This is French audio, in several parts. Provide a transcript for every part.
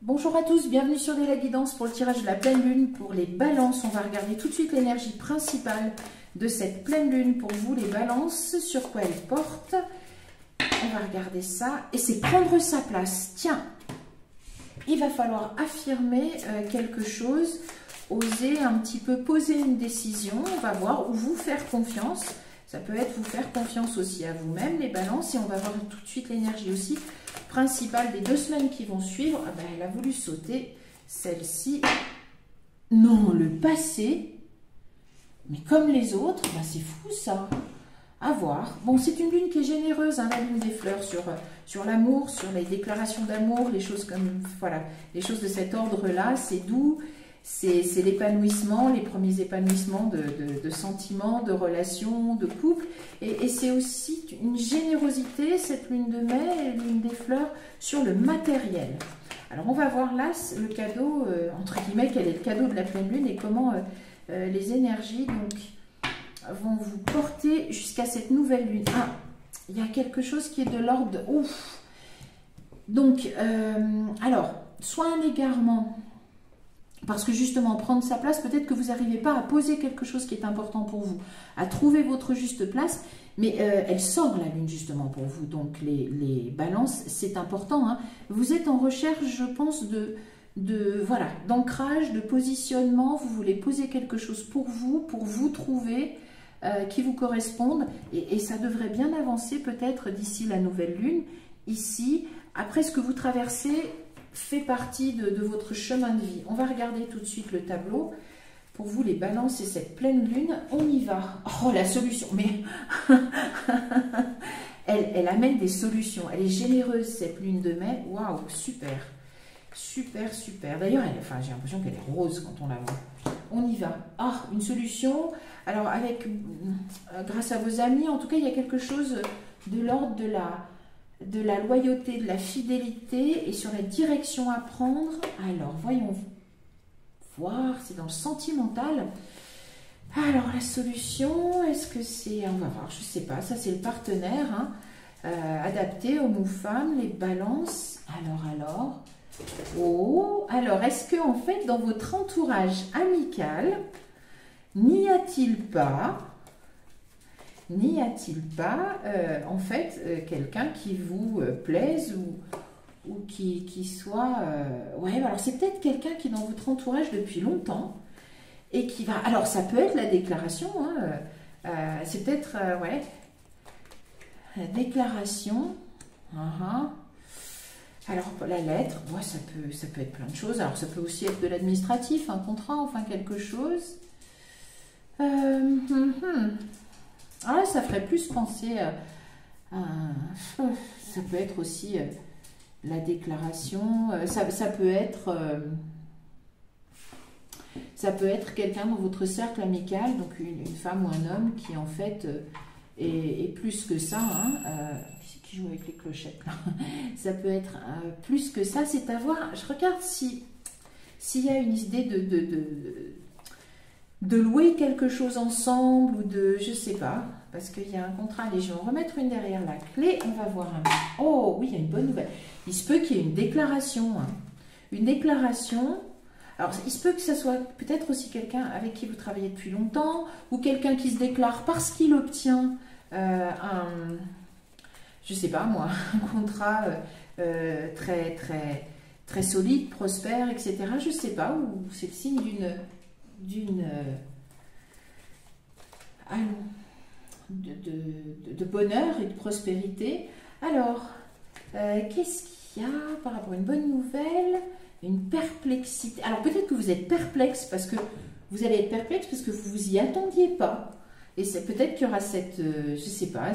Bonjour à tous, bienvenue sur la guidance pour le tirage de la pleine lune pour les balances. On va regarder tout de suite l'énergie principale de cette pleine lune pour vous les balances, sur quoi elle porte. On va regarder ça et c'est prendre sa place. Tiens, il va falloir affirmer quelque chose, oser un petit peu poser une décision, on va voir, ou vous faire confiance. Ça peut être vous faire confiance aussi à vous-même les balances et on va voir tout de suite l'énergie aussi principale des 2 semaines qui vont suivre. Ah ben, elle a voulu sauter celle-ci. Non, le passé, mais comme les autres, ben c'est fou ça. À voir. Bon, c'est une lune qui est généreuse, hein, la lune des fleurs, sur l'amour, sur les déclarations d'amour, les choses comme, voilà, les choses de cet ordre-là, c'est doux, c'est l'épanouissement, les premiers épanouissements de sentiments, de relations, de couple, et c'est aussi une générosité, cette lune de mai, lune des fleurs, sur le matériel. Alors, on va voir là le cadeau, entre guillemets, quel est le cadeau de la pleine lune et comment les énergies, donc, vont vous porter jusqu'à cette nouvelle lune. Ah, il y a quelque chose qui est de l'ordre de... Ouf. Donc, alors, soit un égarement, parce que justement, prendre sa place, peut-être que vous n'arrivez pas à poser quelque chose qui est important pour vous, à trouver votre juste place, mais elle sort la lune justement pour vous. Donc, les balances, c'est important, hein. Vous êtes en recherche, je pense, voilà, d'ancrage, de positionnement. Vous voulez poser quelque chose pour vous trouver qui vous correspondent et ça devrait bien avancer peut-être d'ici la nouvelle lune. Ici, après ce que vous traversez fait partie de votre chemin de vie. On va regarder tout de suite le tableau. Pour vous les balances et cette pleine lune, on y va. Oh, la solution, mais elle amène des solutions. Elle est généreuse cette lune de mai. Waouh, super. Super, super. D'ailleurs, enfin, j'ai l'impression qu'elle est rose quand on la voit. On y va. Ah, une solution. Alors, grâce à vos amis, en tout cas, il y a quelque chose de l'ordre de la loyauté, de la fidélité et sur la direction à prendre. Alors, voyons voir, c'est dans le sentimental. Alors, la solution, est-ce que c'est... On va voir, je ne sais pas. Ça, c'est le partenaire, hein, adapté homme ou femme, les balances. Alors... Oh, alors est-ce que en fait dans votre entourage amical, n'y a-t-il pas en fait quelqu'un qui vous plaise ou qui soit... ouais, alors c'est peut-être quelqu'un qui est dans votre entourage depuis longtemps et qui va... Alors ça peut être la déclaration, hein, c'est peut-être... ouais, la déclaration... Alors, la lettre, ouais, ça peut être plein de choses. Alors, ça peut aussi être de l'administratif, un contrat, enfin quelque chose. Ah, ça ferait plus penser à... ça peut être aussi la déclaration. Ça peut être quelqu'un dans votre cercle amical, donc une femme ou un homme qui, en fait, est plus que ça, hein, qui joue avec les clochettes là. Ça peut être plus que ça, c'est à voir. Je regarde s'il y a une idée de louer quelque chose ensemble ou de, je sais pas, parce qu'il y a un contrat. Allez, je vais en remettre une derrière la clé, on va voir un... Oh oui, il y a une bonne nouvelle. Il se peut qu'il y ait une déclaration, hein. Une déclaration. Alors, il se peut que ça soit peut-être aussi quelqu'un avec qui vous travaillez depuis longtemps ou quelqu'un qui se déclare parce qu'il obtient je sais pas moi, un contrat très, très, très solide, prospère, etc. Je sais pas, ou c'est le signe de bonheur et de prospérité. Alors, qu'est-ce qu'il y a par rapport à une bonne nouvelle? Une perplexité. Alors, peut-être que vous êtes perplexe parce que vous allez être perplexe parce que vous vous y attendiez pas. Et c'est peut-être qu'il y aura cette, je sais pas,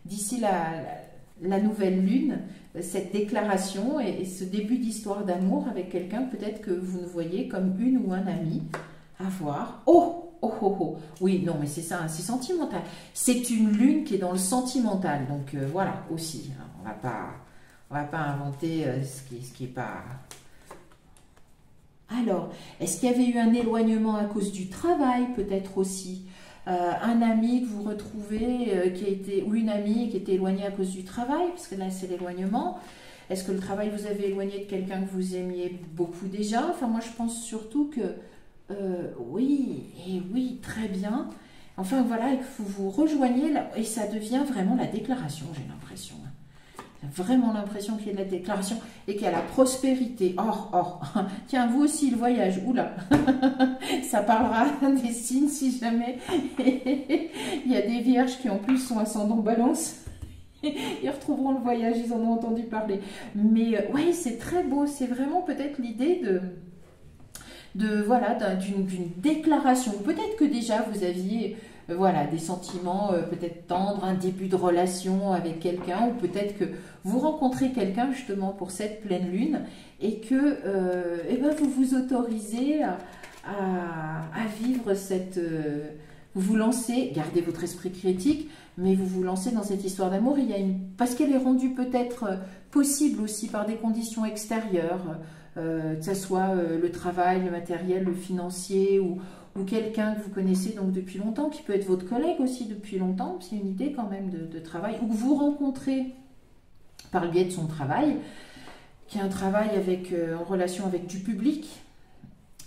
d'ici la nouvelle lune, cette déclaration et ce début d'histoire d'amour avec quelqu'un peut-être que vous ne voyez comme une ou un ami à voir. Oh, oh, oh, oh. Oui, non, mais c'est ça, hein, c'est sentimental. C'est une lune qui est dans le sentimental, donc voilà, aussi. Hein, on va pas inventer ce qui est pas... Alors, est-ce qu'il y avait eu un éloignement à cause du travail, peut-être aussi un ami que vous retrouvez qui a été, ou une amie qui était éloignée à cause du travail, parce que là c'est l'éloignement. Est-ce que le travail vous avez éloigné de quelqu'un que vous aimiez beaucoup déjà? Enfin, moi, je pense surtout que oui, et oui, très bien. Enfin, voilà, il faut vous rejoigner là, et ça devient vraiment la déclaration, j'ai l'impression. J'ai vraiment l'impression qu'il y a de la déclaration et qu'il y a la prospérité. Tiens, vous aussi, le voyage, oula, ça parlera des signes si jamais il y a des vierges qui en plus sont ascendant balance. Ils retrouveront le voyage, ils en ont entendu parler. Mais ouais, c'est très beau, c'est vraiment peut-être l'idée voilà, d'une déclaration. Peut-être que déjà vous aviez voilà, des sentiments peut-être tendres, un début de relation avec quelqu'un, ou peut-être que vous rencontrez quelqu'un justement pour cette pleine lune et que eh ben, vous vous autorisez à vivre cette... vous vous lancez, gardez votre esprit critique, mais vous vous lancez dans cette histoire d'amour. Parce qu'elle est rendue peut-être possible aussi par des conditions extérieures, que ce soit le travail, le matériel, le financier, ou quelqu'un que vous connaissez donc depuis longtemps, qui peut être votre collègue aussi depuis longtemps, c'est une idée quand même de travail, ou que vous rencontrez par le biais de son travail, qui est un travail en relation avec du public,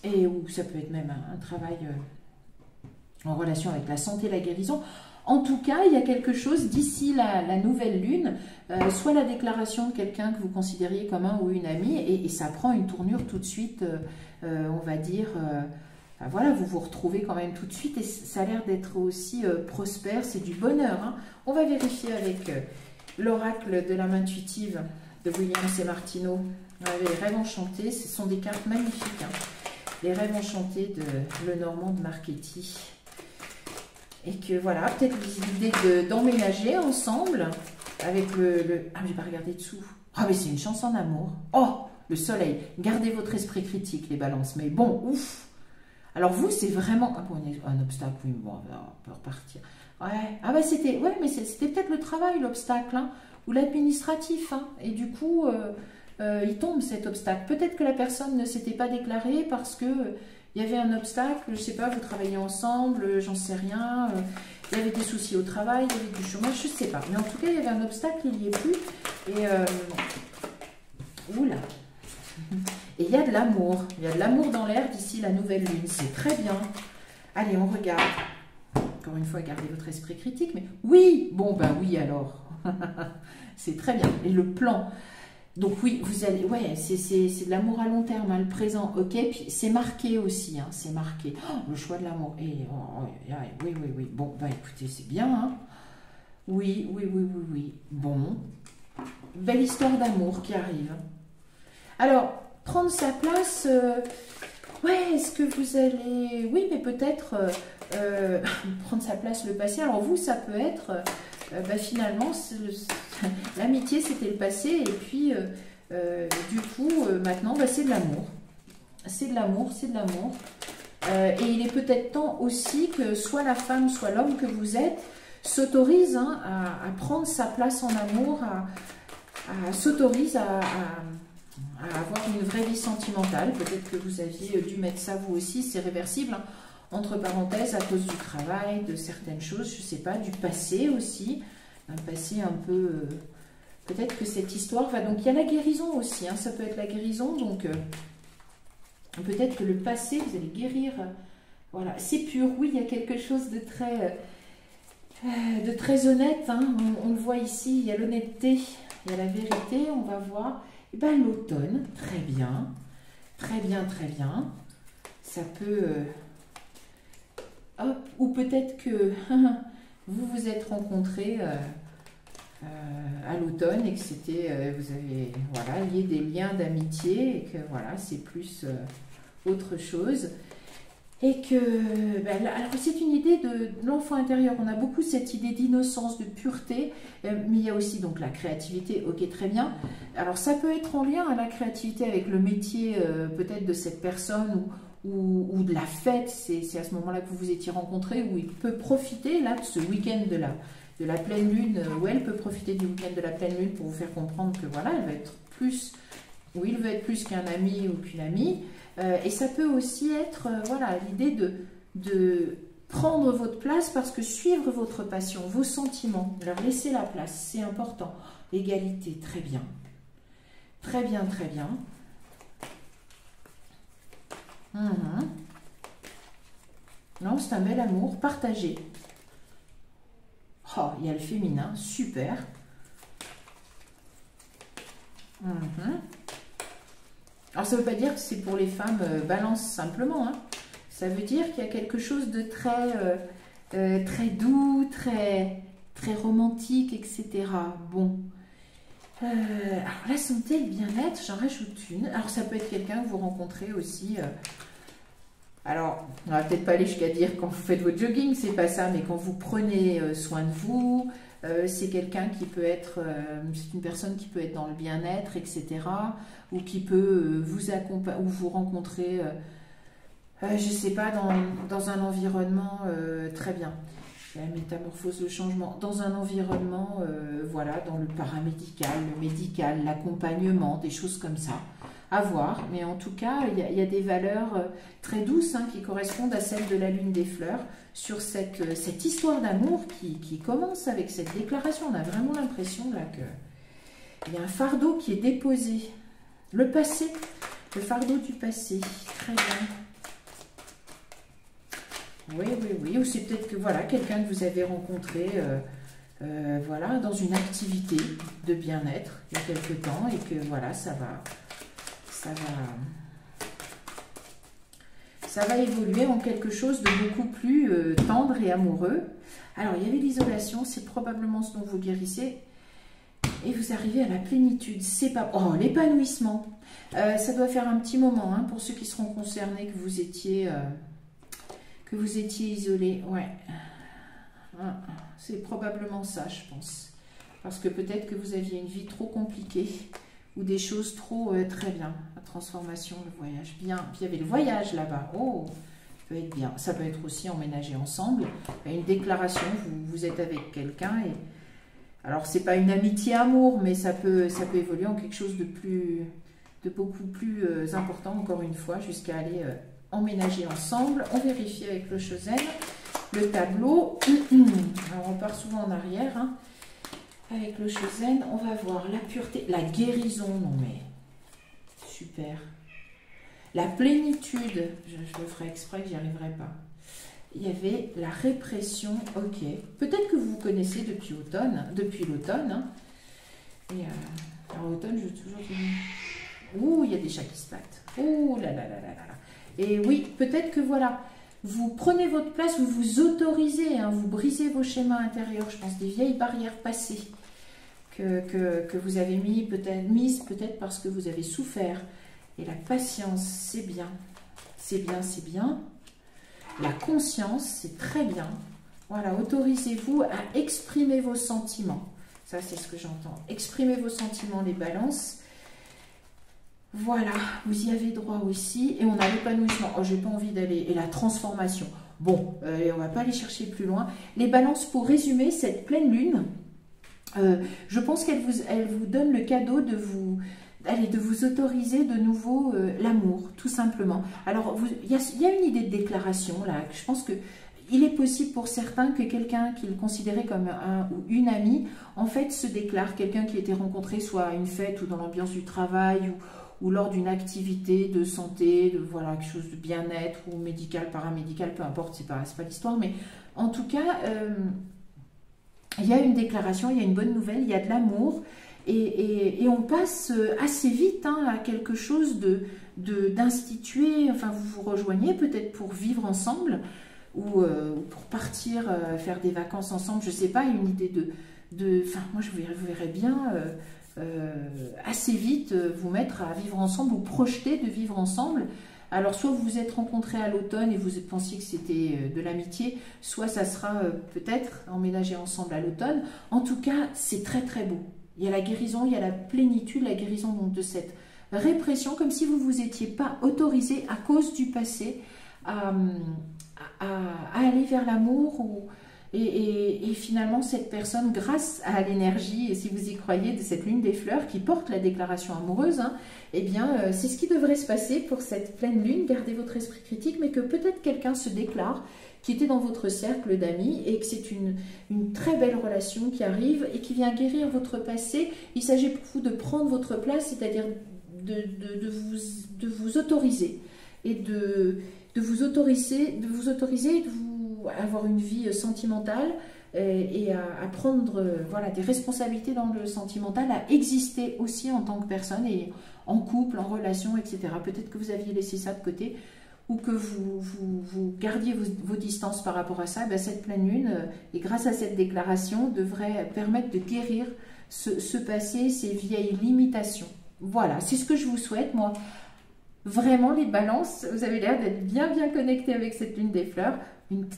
et où ça peut être même un travail en relation avec la santé, la guérison. En tout cas, il y a quelque chose d'ici la nouvelle lune, soit la déclaration de quelqu'un que vous considériez comme un ou une amie, et ça prend une tournure tout de suite, on va dire, voilà, vous vous retrouvez quand même tout de suite, et ça a l'air d'être aussi prospère, c'est du bonheur. Hein. On va vérifier avec l'oracle de la main intuitive de William C. Martineau. Les rêves enchantés, ce sont des cartes magnifiques. Hein. Les rêves enchantés de Lenormand de Marchetti. Et que voilà, peut-être l'idée d'emménager ensemble avec Ah, j'ai pas regardé dessous. Ah, mais c'est une chanson d'amour. Oh, le soleil. Gardez votre esprit critique, les balances. Mais bon, ouf. Alors vous, c'est vraiment... Ah, bon, un obstacle, oui, bon, on peut repartir. Ouais, ah bah c'était... Ouais, mais c'était peut-être le travail, l'obstacle, hein, ou l'administratif. Hein, et du coup, il tombe cet obstacle. Peut-être que la personne ne s'était pas déclarée parce que... il y avait un obstacle, je ne sais pas, vous travaillez ensemble, j'en sais rien. Il y avait des soucis au travail, il y avait du chômage, je ne sais pas. Mais en tout cas, il y avait un obstacle, il n'y est plus. Et oula. Et il y a de l'amour. Il y a de l'amour dans l'air d'ici la nouvelle lune. C'est très bien. Allez, on regarde. Encore une fois, gardez votre esprit critique. Mais oui, bon, ben oui alors. C'est très bien. Et le plan... Donc oui, vous allez, ouais, c'est de l'amour à long terme, hein, le présent, ok, puis c'est marqué aussi, hein, c'est marqué. Oh, le choix de l'amour, oui, bon, bah écoutez, c'est bien, hein. Oui, bon, belle histoire d'amour qui arrive. Alors, prendre sa place, ouais, est-ce que vous allez, oui, mais peut-être prendre sa place le passé, alors vous, ça peut être... bah finalement, l'amitié, c'était le passé, et puis, du coup, maintenant, bah, c'est de l'amour. C'est de l'amour, c'est de l'amour. Et il est peut-être temps aussi que soit la femme, soit l'homme que vous êtes, s'autorise hein, à prendre sa place en amour, s'autorise à avoir une vraie vie sentimentale. Peut-être que vous aviez dû mettre ça vous aussi, c'est réversible, hein. Entre parenthèses, à cause du travail, de certaines choses, je ne sais pas, du passé aussi, un passé un peu... peut-être que cette histoire va... Donc il y a la guérison aussi, hein, ça peut être la guérison, donc peut-être que le passé, vous allez guérir, voilà, c'est pur, oui, il y a quelque chose de très honnête, hein. On le voit ici, il y a l'honnêteté, il y a la vérité, on va voir, et bien l'automne, très bien, ça peut... hop, ou peut-être que vous vous êtes rencontrés à l'automne et que c'était, vous avez voilà, lié des liens d'amitié et que voilà, c'est plus autre chose. Et que, ben, alors c'est une idée de l'enfant intérieur, on a beaucoup cette idée d'innocence, de pureté, mais il y a aussi donc la créativité, ok très bien. Alors ça peut être en lien à la créativité avec le métier peut-être de cette personne ou de la fête, c'est à ce moment-là que vous vous étiez rencontrés, où il peut profiter là de ce week-end de la pleine lune, où elle peut profiter du week-end de la pleine lune pour vous faire comprendre que voilà, elle va être plus, ou il veut être plus qu'un ami ou qu'une amie, et ça peut aussi être voilà, l'idée de prendre votre place parce que suivre votre passion, vos sentiments, leur laisser la place, c'est important. L'égalité, très bien. Très bien, très bien. Non, c'est un bel amour partagé. Oh, il y a le féminin, super. Alors, ça ne veut pas dire que c'est pour les femmes balance simplement. Hein. Ça veut dire qu'il y a quelque chose de très, très doux, très romantique, etc. Bon. Alors, la santé et le bien-être, j'en rajoute une. Alors, ça peut être quelqu'un que vous rencontrez aussi. Alors, on va peut-être pas aller jusqu'à dire quand vous faites votre jogging, c'est pas ça, mais quand vous prenez soin de vous, c'est quelqu'un qui peut être, c'est une personne qui peut être dans le bien-être, etc. Ou qui peut vous accompagner, ou vous rencontrer, je sais pas, dans un environnement très bien. La métamorphose, le changement, dans un environnement, voilà, dans le paramédical, le médical, l'accompagnement, des choses comme ça. À voir, mais en tout cas, il y a des valeurs très douces hein, qui correspondent à celles de la lune des fleurs sur cette histoire d'amour qui commence avec cette déclaration. On a vraiment l'impression là qu'il y a un fardeau qui est déposé. Le passé, le fardeau du passé. Très bien. Oui, oui, oui. Ou c'est peut-être que voilà, quelqu'un que vous avez rencontré voilà, dans une activité de bien-être il y a quelque temps et que voilà, ça va évoluer en quelque chose de beaucoup plus tendre et amoureux. Alors, il y avait l'isolation, c'est probablement ce dont vous guérissez. Et vous arrivez à la plénitude. C'est pas... Oh, l'épanouissement. Ça doit faire un petit moment, hein, pour ceux qui seront concernés, que vous étiez isolé. Ouais. C'est probablement ça, je pense. Parce que peut-être que vous aviez une vie trop compliquée. Ou des choses trop très bien. La transformation, le voyage, bien. Puis il y avait le voyage là-bas. Oh, ça peut être bien. Ça peut être aussi emménager ensemble. Il y a une déclaration, vous êtes avec quelqu'un. Et... alors, c'est pas une amitié-amour, mais ça peut évoluer en quelque chose de beaucoup plus important, encore une fois, jusqu'à aller emménager ensemble. On vérifie avec le Chosen. Le tableau. Alors, on part souvent en arrière, hein. Avec le Chosen, on va voir la pureté, la guérison, non mais super. La plénitude, je le ferai exprès que j'y arriverai pas. Il y avait la répression, ok. Peut-être que vous vous connaissez depuis l'automne. Hein. Et alors automne, je veux toujours dire... Ouh, il y a des chats qui se battent. Ouh là là là là là. Et oui, peut-être que voilà... Vous prenez votre place, vous vous autorisez, hein, vous brisez vos schémas intérieurs, je pense, des vieilles barrières passées que vous avez mises peut-être parce que vous avez souffert. Et la patience, c'est bien, c'est bien, c'est bien. La conscience, c'est très bien. Voilà, autorisez-vous à exprimer vos sentiments. Ça, c'est ce que j'entends. Exprimez vos sentiments, les balances. Voilà, vous y avez droit aussi. Et on a l'épanouissement. Oh, j'ai pas envie d'aller. Et la transformation. Bon, on va pas aller chercher plus loin. Les balances, pour résumer, cette pleine lune, je pense qu'elle vous donne le cadeau de vous autoriser de nouveau l'amour, tout simplement. Alors, il y a une idée de déclaration, là. Je pense que il est possible pour certains que quelqu'un qu'ils considéraient comme un ou une amie, en fait, se déclare. Quelqu'un qui a été rencontré soit à une fête ou dans l'ambiance du travail ou lors d'une activité de santé, de voilà, quelque chose de bien-être ou médical, paramédical, peu importe, c'est pas l'histoire, mais en tout cas, il y a une déclaration, il y a une bonne nouvelle, il y a de l'amour, et on passe assez vite hein, à quelque chose d'institué, enfin vous vous rejoignez peut-être pour vivre ensemble, ou pour partir faire des vacances ensemble, je sais pas, une idée enfin moi je vous verrais bien... assez vite vous mettre à vivre ensemble ou projeter de vivre ensemble. Alors soit vous vous êtes rencontrés à l'automne et vous pensiez que c'était de l'amitié, soit ça sera peut-être emménager ensemble à l'automne. En tout cas, c'est très très beau. Il y a la guérison, il y a la plénitude, la guérison donc, de cette répression, comme si vous ne vous étiez pas autorisé à cause du passé à aller vers l'amour Et finalement, cette personne, grâce à l'énergie, et si vous y croyez, de cette lune des fleurs qui porte la déclaration amoureuse, hein, eh bien, c'est ce qui devrait se passer pour cette pleine lune. Gardez votre esprit critique, mais que peut-être quelqu'un se déclare qui était dans votre cercle d'amis et que c'est une très belle relation qui arrive et qui vient guérir votre passé. Il s'agit pour vous de prendre votre place, c'est-à-dire de vous autoriser et de vous autoriser et de vous avoir une vie sentimentale et à prendre voilà, des responsabilités dans le sentimental, à exister aussi en tant que personne et en couple, en relation, etc. Peut-être que vous aviez laissé ça de côté ou que vous gardiez vos distances par rapport à ça. Ben, cette pleine lune, et grâce à cette déclaration, devrait permettre de guérir ce passé, ces vieilles limitations. Voilà, c'est ce que je vous souhaite, moi. Vraiment, les balances, vous avez l'air d'être bien connectés avec cette lune des fleurs.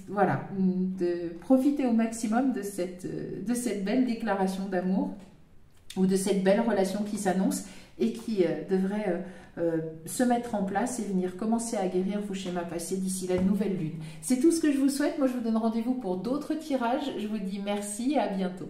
Voilà, de profiter au maximum de cette belle déclaration d'amour ou de cette belle relation qui s'annonce et qui devrait se mettre en place et venir commencer à guérir vos schémas passés d'ici la nouvelle lune. C'est tout ce que je vous souhaite. Moi, je vous donne rendez-vous pour d'autres tirages. Je vous dis merci et à bientôt.